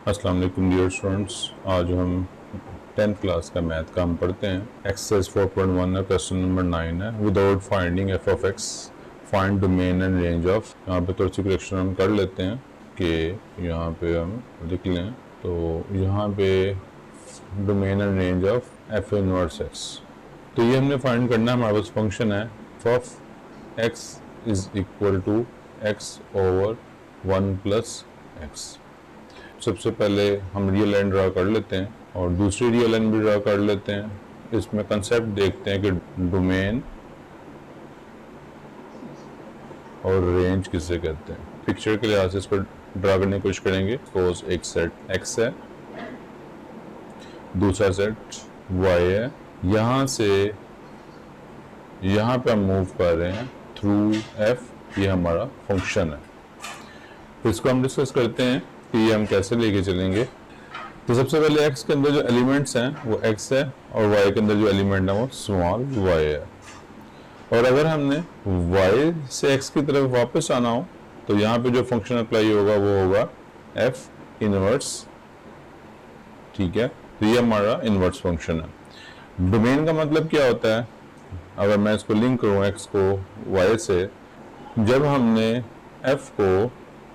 अस्सलाम वालेकुम dear students. आज हम 10th क्लास का मैथ का हम पढ़ते हैं। एक्सरसाइज 4.1 है, क्वेश्चन नंबर 9 है। Without finding F of x find domain and range of. यहाँ पे थोड़ी सी करेक्शन हम कर लेते हैं कि यहाँ पे हम लिख लें, तो यहाँ पे domain and range of F inverse X, तो ये हमने फाइंड करना है। हमारे पास फंक्शन है F of X is equal to X over 1 plus X. सबसे पहले हम रियल लाइन ड्रा कर लेते हैं और दूसरी रियल लाइन भी ड्रा कर लेते हैं। इसमें कंसेप्ट देखते हैं कि डोमेन और रेंज किसे कहते हैं। पिक्चर के लिहाज से इसको ड्रा करने की कोशिश करेंगे। सपोज एक सेट एक्स है, दूसरा सेट वाई है। यहाँ से यहाँ पे हम मूव कर रहे हैं थ्रू एफ, ये हमारा फंक्शन है। तो इसको हम डिस्कस करते हैं कि ये हम कैसे लेके चलेंगे। तो सबसे पहले x के अंदर जो एलिमेंट्स हैं वो x है और y के अंदर जो एलिमेंट है वो स्मॉल y है। और अगर हमने y से x की तरफ वापस आना हो तो यहाँ पे जो फंक्शन अप्लाई होगा वो होगा f इनवर्स। ठीक है, तो ये हमारा इनवर्स फंक्शन है। डोमेन का मतलब क्या होता है? अगर मैं इसको लिंक करूँ x को y से, जब हमने f को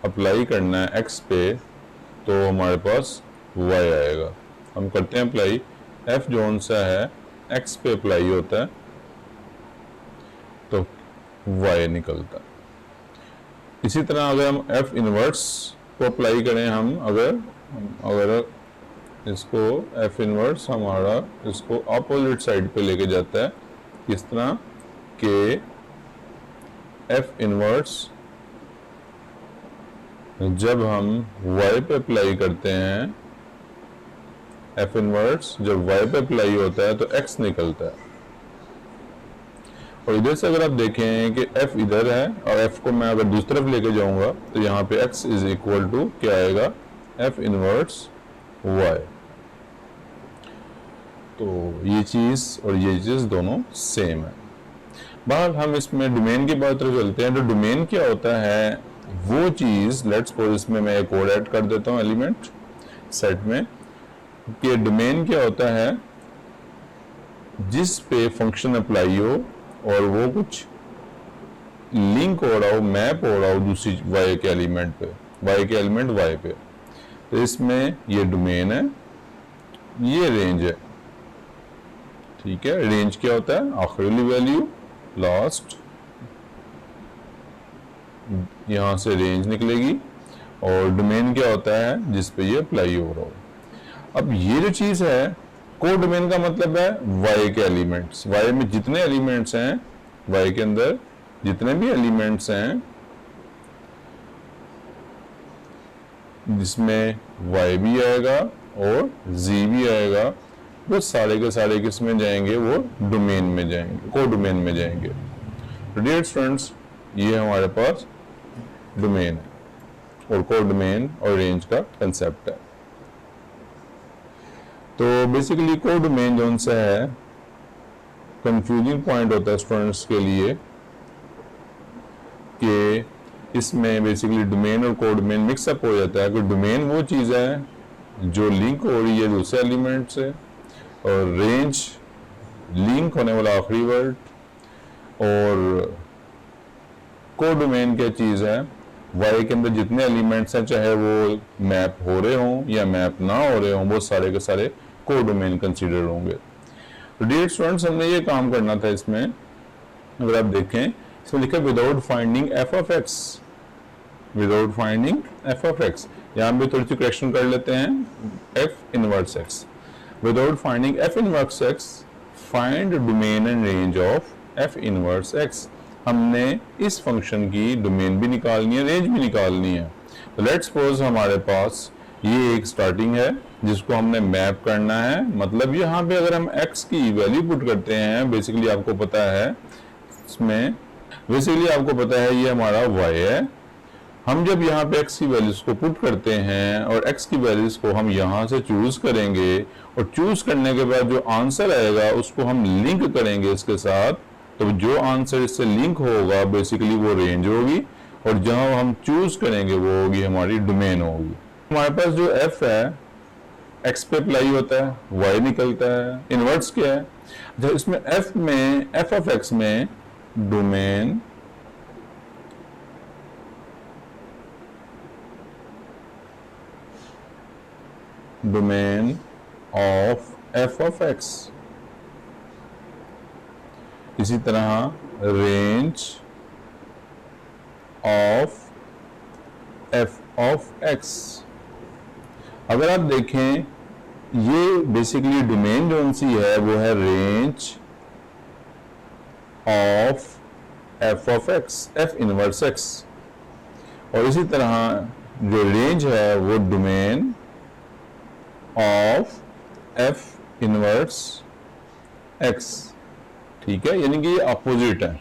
अप्लाई करना है x पे तो हमारे पास y आएगा। हम करते हैं अप्लाई, f जोन सा है x पे अप्लाई होता है तो y निकलता है। इसी तरह अगर हम f इनवर्स को अप्लाई करें, हम अगर इसको f इनवर्स हमारा इसको अपोजिट साइड पे लेके जाता है, इस तरह के f इनवर्स जब हम y पे अप्लाई करते हैं, f इनवर्स जब y पे अप्लाई होता है तो x निकलता है। और इधर से अगर आप देखें कि f इधर है और f को मैं अगर दूसरी तरफ लेके जाऊंगा तो यहाँ पे x इज इक्वल टू क्या आएगा? f inverse y। तो ये चीज और ये चीज दोनों सेम है। बहरहाल हम इसमें डोमेन की बात तरफ चलते हैं। तो डोमेन क्या होता है? वो चीज, लेट्स सपोज इसमें मैं एक और ऐड कर देता हूं एलिमेंट सेट में, कि डोमेन क्या होता है? जिस पे फंक्शन अप्लाई हो और वो कुछ लिंक हो रहा हो, मैप हो रहा हो दूसरी y के एलिमेंट पे, y के एलिमेंट y पे। तो इसमें ये डोमेन है, ये रेंज है। ठीक है, रेंज क्या होता है? आखिरी वैल्यू लास्ट, यहां से रेंज निकलेगी। और डोमेन क्या होता है? जिस पे ये अप्लाई हो रहा हो। अब ये जो चीज है, को डोमेन का मतलब है y के एलिमेंट्स। y में जितने एलिमेंट्स हैं, y के अंदर जितने भी एलिमेंट्स हैं जिसमें y भी आएगा और z भी आएगा, वो सारे के सारे किस में जाएंगे? वो डोमेन में जाएंगे, को डोमेन में जाएंगे। तो डियर स्टूडेंट्स, ये हमारे पास डोमेन है और को डोमेन और रेंज का कंसेप्ट है। तो बेसिकली को डोमेन जो सा है, कंफ्यूजिंग पॉइंट होता है स्टूडेंट्स के लिए कि इसमें बेसिकली डोमेन और को डोमेन मिक्सअप हो जाता है। कि डोमेन वो चीज़ है जो लिंक हो रही है दूसरे एलिमेंट से, और रेंज लिंक होने वाला आखिरी वर्ड। और को डोमेन क्या चीज़ है? y के अंदर जितने एलिमेंट्स हैं, चाहे वो मैप हो रहे हों या मैप ना हो रहे हों, वो सारे के सारे को डोमेन कंसीडर होंगे। तो डियर स्टूडेंट्स, हमने ये काम करना था इसमें। अगर आप देखें, इसमें लिखा है without finding F of x, without finding F of x. यहाँ भी थोड़ी सी करेक्शन कर लेते हैं, F inverse x. Without finding F inverse x find domain and range of F inverse x. हमने इस फंक्शन की डोमेन भी निकालनी है, रेंज भी निकालनी है। तो लेट्स सपोज हमारे पास ये एक स्टार्टिंग है जिसको हमने मैप करना है। मतलब यहाँ पे अगर हम x की वैल्यू पुट करते हैं, बेसिकली आपको पता है इसमें, बेसिकली आपको पता है ये हमारा y है। हम जब यहाँ पे x की वैल्यूज को पुट करते हैं और x की वैल्यूज को हम यहाँ से चूज करेंगे, और चूज करने के बाद जो आंसर आएगा उसको हम लिंक करेंगे इसके साथ। तो जो आंसर इससे लिंक होगा बेसिकली वो रेंज होगी, और जहां हम चूज करेंगे वो होगी हमारी डोमेन होगी। हमारे पास जो f है x पे अप्लाई होता है, y निकलता है, इनवर्स क्या है? जब इसमें f में f ऑफ x में domain of f of x, इसी तरह range of f of x। अगर आप देखें ये बेसिकली डोमेन जो सी है वो है range of f of x, f inverse x, और इसी तरह जो रेंज है वो domain of f inverse x। ठीक है, यानी कि ये अपोजिट है,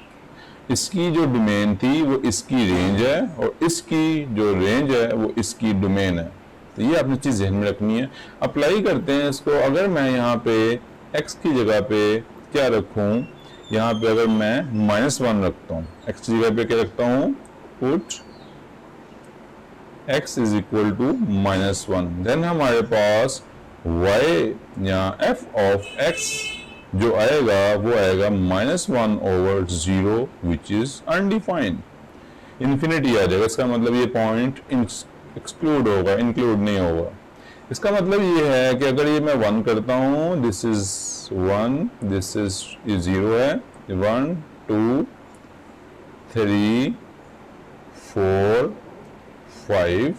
इसकी जो डोमेन थी वो इसकी रेंज है और इसकी जो रेंज है वो इसकी डोमेन है। तो ये आपने चीज़ ध्यान में रखनी है। अप्लाई करते हैं इसको। अगर मैं यहाँ पे x की जगह पे क्या रखूँ, यहाँ पे अगर मैं -1 रखता हूँ, x की जगह पे क्या रखता हूँ, put x is equal to -1, then हमारे पास y या f ऑफ x जो आएगा वो आएगा -1/0 विच इज अनडिफाइंड, इन्फिनिटी आ जाएगा। इसका मतलब ये पॉइंट एक्सक्लूड होगा, इंक्लूड नहीं होगा। इसका मतलब ये है कि अगर ये मैं 1 करता हूँ, दिस इज 1, दिस इज 0 है, 1 2 3 4 5,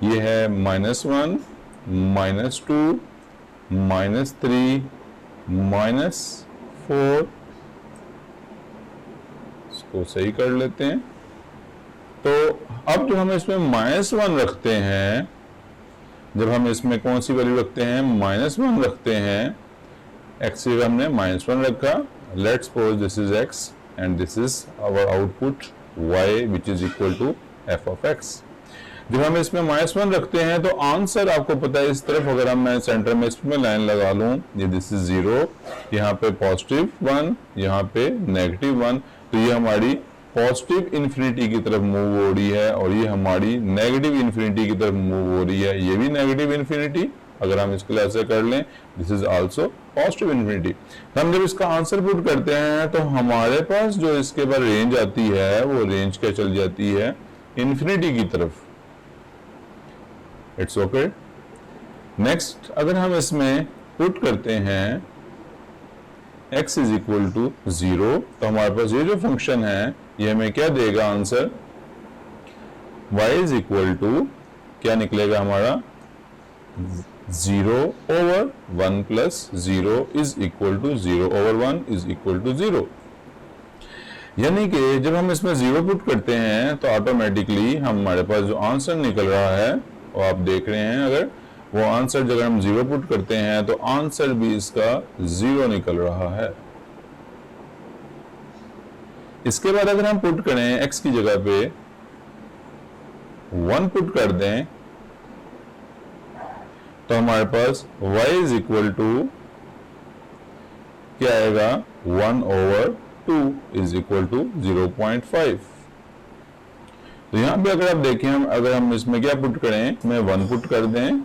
ये है -1 -2 -3 -4, इसको सही कर लेते हैं। तो अब जो हम इसमें -1 रखते हैं, जब हम इसमें कौन सी वैल्यू रखते हैं, -1 रखते हैं, x की हमने -1 रखा, let's suppose this is x and this is our output y which is equal to f of x। जब हम इसमें -1 रखते हैं तो आंसर आपको पता है इस तरफ, अगर हम मैं सेंटर में इसमें लाइन लगा लूं, ये दिस इज 0, यहाँ पे +1, यहाँ पे -1, तो ये हमारी पॉजिटिव इन्फिनिटी की तरफ मूव हो रही है और ये हमारी नेगेटिव इन्फिनिटी की तरफ मूव हो रही है। ये भी नेगेटिव इन्फिनिटी, अगर हम इसको ऐसे कर लें, this is also positive infinity. हम जब इसका आंसर पुट करते हैं तो हमारे पास जो इसके बाद रेंज आती है वो रेंज क्या चल जाती है, इन्फिनिटी की तरफ। It's okay. नेक्स्ट अगर हम इसमें पुट करते हैं x इज इक्वल टू 0, तो हमारे पास ये जो फंक्शन है ये हमें क्या देगा answer, y is equal to क्या निकलेगा हमारा, 0/1 plus 0 is equal to 0/1 is equal to 0। यानी कि जब हम इसमें 0 पुट करते हैं तो ऑटोमेटिकली हमारे पास जो आंसर निकल रहा है वो आप देख रहे हैं, अगर वो आंसर जब हम 0 पुट करते हैं तो आंसर भी इसका 0 निकल रहा है। इसके बाद अगर हम पुट करें x की जगह पे 1 पुट कर दें तो हमारे पास y इज इक्वल टू क्या आएगा, 1/2 इज इक्वल टू 0.5। तो यहां पे अगर आप देखें, अगर हम इसमें क्या पुट करें, मैं 1 पुट कर दें,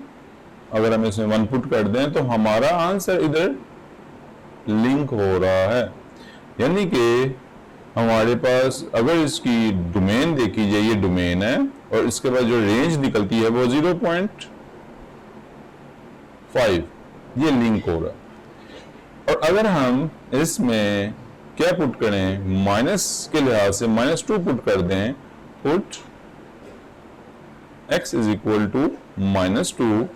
अगर हम इसमें 1 पुट कर दें तो हमारा आंसर इधर लिंक हो रहा है। यानी कि हमारे पास अगर इसकी डोमेन देखी जाए, ये डोमेन है और इसके बाद जो रेंज निकलती है वो 0.5, ये लिंक हो रहा है। और अगर हम इसमें क्या पुट करें, माइनस के लिहाज से -2 पुट कर दें, put x is equal to -2,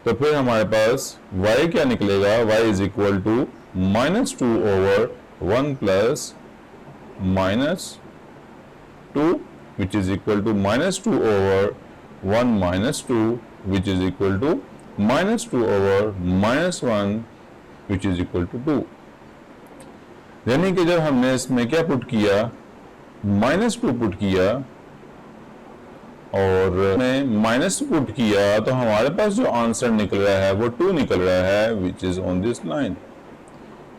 तो फिर हमारे पास y क्या निकलेगा, y is equal to -2/1 plus -2 which is equal to -2/1 -2 which is equal to -2/-1 which is equal to 2। यानी कि जब हमने इसमें क्या पुट किया, -2 पुट किया और -2 पुट किया, तो हमारे पास जो आंसर निकल रहा है वो 2 निकल रहा है which is on this line.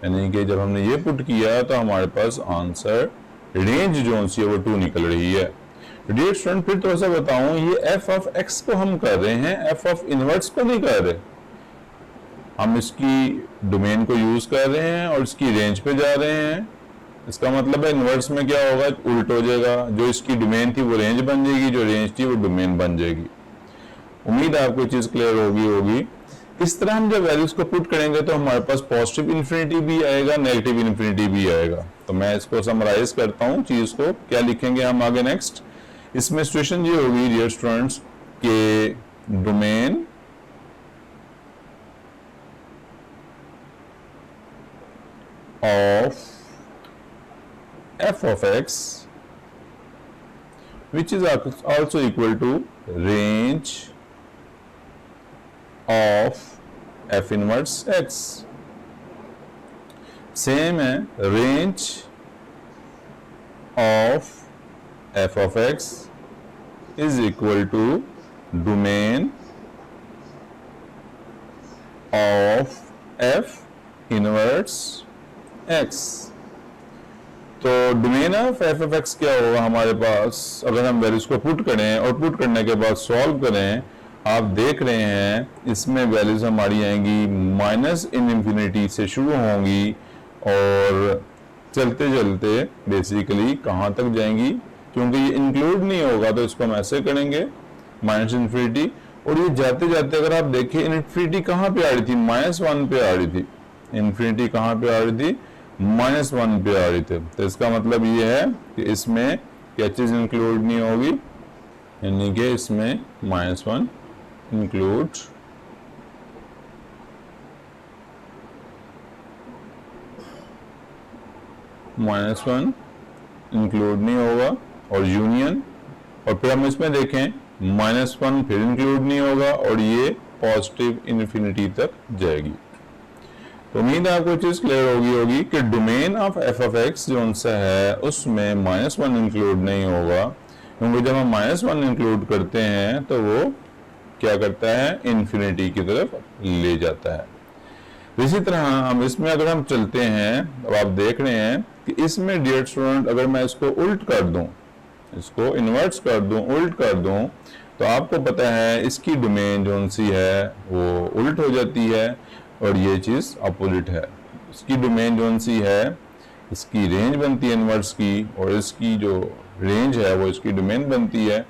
यानी कि जब हमने ये पुट किया तो हमारे पास आंसर रेंज जो सी है वो 2 निकल रही है। डियर स्टूडेंट फिर थोड़ा सा बताऊं, ये एफ ऑफ एक्स को हम कर रहे हैं, एफ ऑफ इनवर्स को नहीं कर रहे। हम इसकी डोमेन को यूज कर रहे हैं और इसकी रेंज पे जा रहे हैं। इसका मतलब है इनवर्स में क्या होगा, उल्ट हो जाएगा, जो इसकी डोमेन थी वो रेंज बन जाएगी, जो रेंज थी वो डोमेन बन जाएगी। उम्मीद है आपको चीज क्लियर होगी। इस तरह हम जब वैल्यूज को पुट करेंगे तो हमारे पास पॉजिटिव इन्फिनिटी भी आएगा, नेगेटिव इन्फिनिटी भी आएगा। तो मैं इसको समराइज करता हूं चीज को, क्या लिखेंगे हम आगे नेक्स्ट। इसमें सिचुएशन ये होगी डियर स्टूडेंट्स के domain of f of x which is also equal to range of f inverse x। Same है, range of f of x is equal to domain of f inverse x। तो domain of F of x क्या होगा हमारे पास, अगर हम values को put करें और पुट करने के बाद सॉल्व करें, आप देख रहे हैं इसमें वैल्यूज हमारी आएंगी माइनस इनफिनिटी से शुरू होंगी और चलते चलते बेसिकली कहाँ तक जाएंगी, क्योंकि ये इंक्लूड नहीं होगा तो इसको हम ऐसे करेंगे माइनस इनफिनिटी। और ये जाते जाते अगर आप देखें इनफिनिटी कहाँ पे आ रही थी, -1 पे आ रही थी। इनफिनिटी कहाँ पे आ रही थी, -1 पे आ रही थी। तो इसका मतलब ये है कि इसमें क्या चीज इंक्लूड नहीं होगी, यानी कि इसमें -1 इंक्लूड नहीं होगा और यूनियन, और फिर हम इसमें देखें -1 फिर इंक्लूड नहीं होगा और ये पॉजिटिव इन्फिनिटी तक जाएगी। तो उम्मीद है आपको चीज क्लियर होगी कि domain of F of x जो उनसे है उसमें -1 इंक्लूड नहीं होगा, क्योंकि जब हम -1 इंक्लूड करते हैं तो वो क्या करता है, इन्फिनिटी की तरफ ले जाता है। इसी तरह हम इसमें अगर हम चलते हैं, अब आप देख रहे हैं कि इसमें डियर स्टूडेंट अगर मैं इसको उल्ट कर दूं, इसको इन्वर्स कर दूं, उल्ट कर दूं, तो आपको पता है इसकी डोमेन जो सी है वो उल्ट हो जाती है और ये चीज अपोजिट है। इसकी डोमेन जो सी है इसकी रेंज बनती है इनवर्स की, और इसकी जो रेंज है वो इसकी डोमेन बनती है।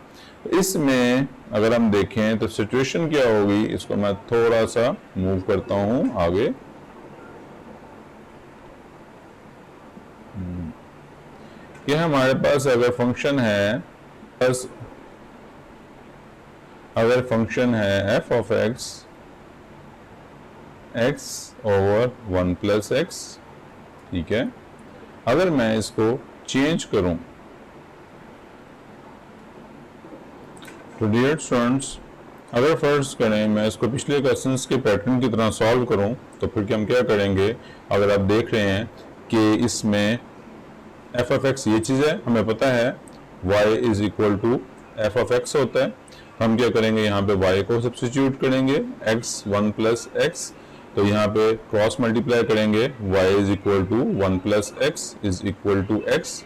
इसमें अगर हम देखें तो सिचुएशन क्या होगी, इसको मैं थोड़ा सा मूव करता हूं आगे। कि हमारे पास अगर फंक्शन है, अगर फंक्शन है f of x x over 1 plus x, ठीक है। अगर मैं इसको चेंज करूं तो डियर स्टूडेंट्स अगर फर्स्ट करें मैं इसको पिछले क्वेश्चंस के पैटर्न की तरह सॉल्व करूं तो फिर हम क्या करेंगे, अगर आप देख रहे हैं कि इसमें f ऑफ x ये चीज़ है, हमें पता है y is equal to f of x होता है। हम क्या करेंगे, यहाँ पे y को सब्स्टिट्यूट करेंगे x 1 प्लस एक्स, तो यहाँ पे क्रॉस मल्टीप्लाई करेंगे y is equal to 1 plus X is equal to x।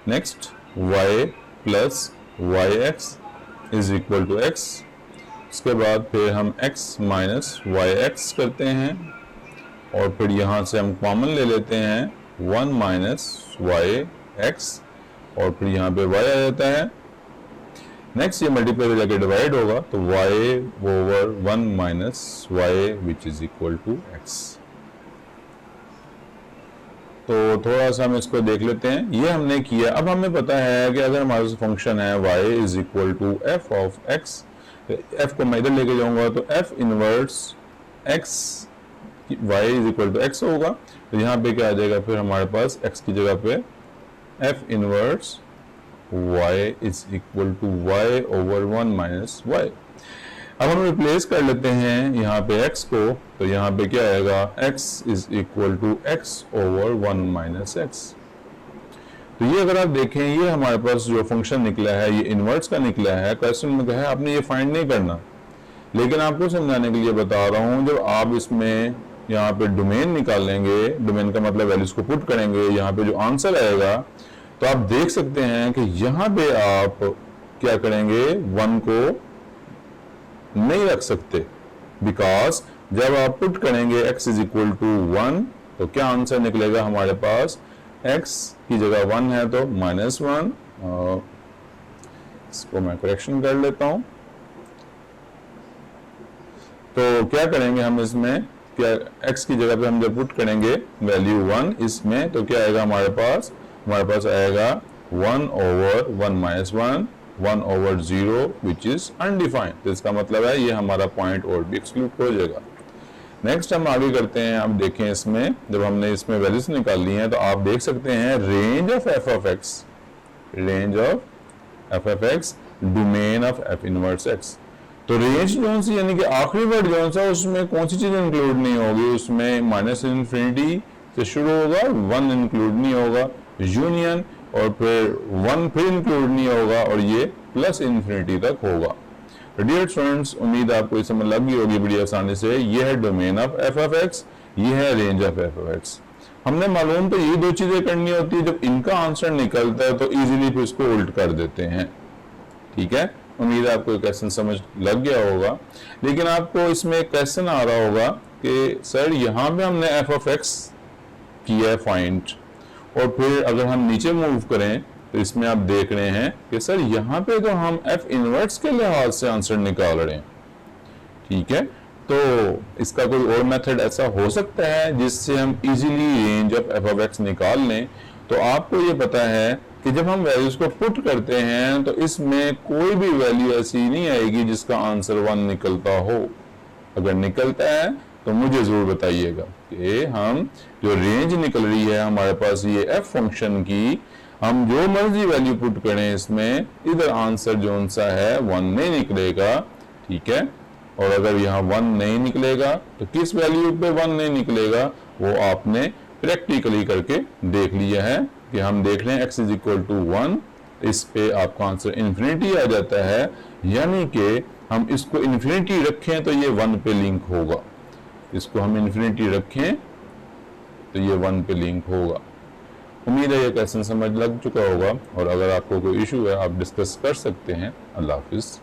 Next y plus Y X is equal to x। इसके बाद फिर हम x माइनस वाई एक्स करते हैं और फिर यहाँ से हम कॉमन ले लेते हैं 1 माइनस वाई एक्स और फिर यहाँ पे y आ जाता है। नेक्स्ट ये मल्टीप्लाई हो जाके डिवाइड होगा तो y over 1 minus Y which is equal to x। तो थोड़ा सा हम इसको देख लेते हैं, ये हमने किया। अब हमें पता है कि अगर हमारे पास फंक्शन है y is equal to f of x, तो f को मैं इधर लेके जाऊंगा तो f inverse x y is equal to x होगा। तो यहाँ पे क्या आ जाएगा, फिर हमारे पास x की जगह पे f inverse y is equal to y over 1 minus y। अब हम रिप्लेस कर लेते हैं यहाँ पे x को, तो यहाँ पे क्या आएगा, x is equal to x over 1 minus x। तो ये अगर आप देखें ये हमारे पास जो फंक्शन निकला है ये इनवर्स का निकला है। क्वेश्चन में कहा है आपने ये फाइंड नहीं करना, लेकिन आपको समझाने के लिए बता रहा हूँ। जब आप इसमें यहाँ पे डोमेन निकालेंगे, डोमेन का मतलब वैल्यूज को पुट करेंगे, यहाँ पे जो आंसर आएगा तो आप देख सकते हैं कि यहाँ पे आप क्या करेंगे, 1 को नहीं रख सकते, बिकॉज जब आप पुट करेंगे x इज इक्वल टू 1 तो क्या आंसर निकलेगा हमारे पास, x की जगह 1 है तो -1, इसको मैं करेक्शन कर लेता हूं। तो क्या करेंगे हम इसमें, क्या x की जगह पे हम जब पुट करेंगे वैल्यू 1 इसमें, तो क्या आएगा हमारे पास आएगा 1 over 1 minus 1 over 0 which is undefined. तो इसका मतलब है ये हमारा पॉइंट और भी एक्सक्लूड हो जाएगा। नेक्स्ट हम आगे करते हैं। आप देखें इसमें जब हमने इसमें वैल्यूज निकाल ली हैं तो आप देख सकते हैं range of F of x domain of F inverse X. तो रेंज कौन सी, यानी कि आखिरी वर्ड कौन सा, उसमें कौन सी चीज इंक्लूड नहीं होगी, उसमें माइनस इन्फिनिटी से शुरू होगा, 1 इंक्लूड नहीं होगा, यूनियन और फिर 1 फिर इंक्लूड नहीं होगा और ये प्लस इन्फिनिटी तक होगा। डियर स्टूडेंट्स, उम्मीद आपको ये समझ लग गई होगी बड़ी आसानी से। ये है domain of F of x, ये है range of F of x. हमने मालूम तो ये दो चीजें करनी होती है, जब इनका आंसर निकलता है तो इजीली फिर इसको उल्ट कर देते हैं। ठीक है, उम्मीद है आपको ये क्वेश्चन समझ लग गया होगा। लेकिन आपको इसमें एक क्वेश्चन आ रहा होगा कि सर यहाँ पे हमने एफ ऑफ एक्स किया है फाइंड, और फिर अगर हम नीचे मूव करें तो इसमें आप देख रहे हैं कि सर यहाँ पे तो हम एफ इनवर्स के लिहाज से आंसर निकाल रहे हैं। ठीक है, तो इसका कोई और मेथड ऐसा हो सकता है जिससे हम easily range of F of x निकाल लें। तो आपको ये पता है कि जब हम वैल्यूज को पुट करते हैं तो इसमें कोई भी वैल्यू ऐसी नहीं आएगी जिसका आंसर 1 निकलता हो। अगर निकलता है तो मुझे जरूर बताइएगा कि हम जो रेंज निकल रही है हमारे पास ये एफ फंक्शन की, हम जो मर्जी वैल्यू पुट करें इसमें, इधर आंसर जो सा है 1 नहीं निकलेगा। ठीक है, और अगर यहाँ 1 नहीं निकलेगा तो किस वैल्यू पे 1 नहीं निकलेगा वो आपने प्रैक्टिकली करके देख लिया है कि हम देख रहे हैं x इज इक्वल टू 1, इस पे आपका आंसर इन्फिनिटी आ जाता है, यानी कि हम इसको इन्फिनिटी रखें तो ये 1 पे लिंक होगा, इसको हम इन्फिनिटी रखें तो ये 1 पे लिंक होगा। उम्मीद है ये क्वेश्चन समझ लग चुका होगा, और अगर आपको कोई इशू है आप डिस्कस कर सकते हैं। अल्लाह हाफिज।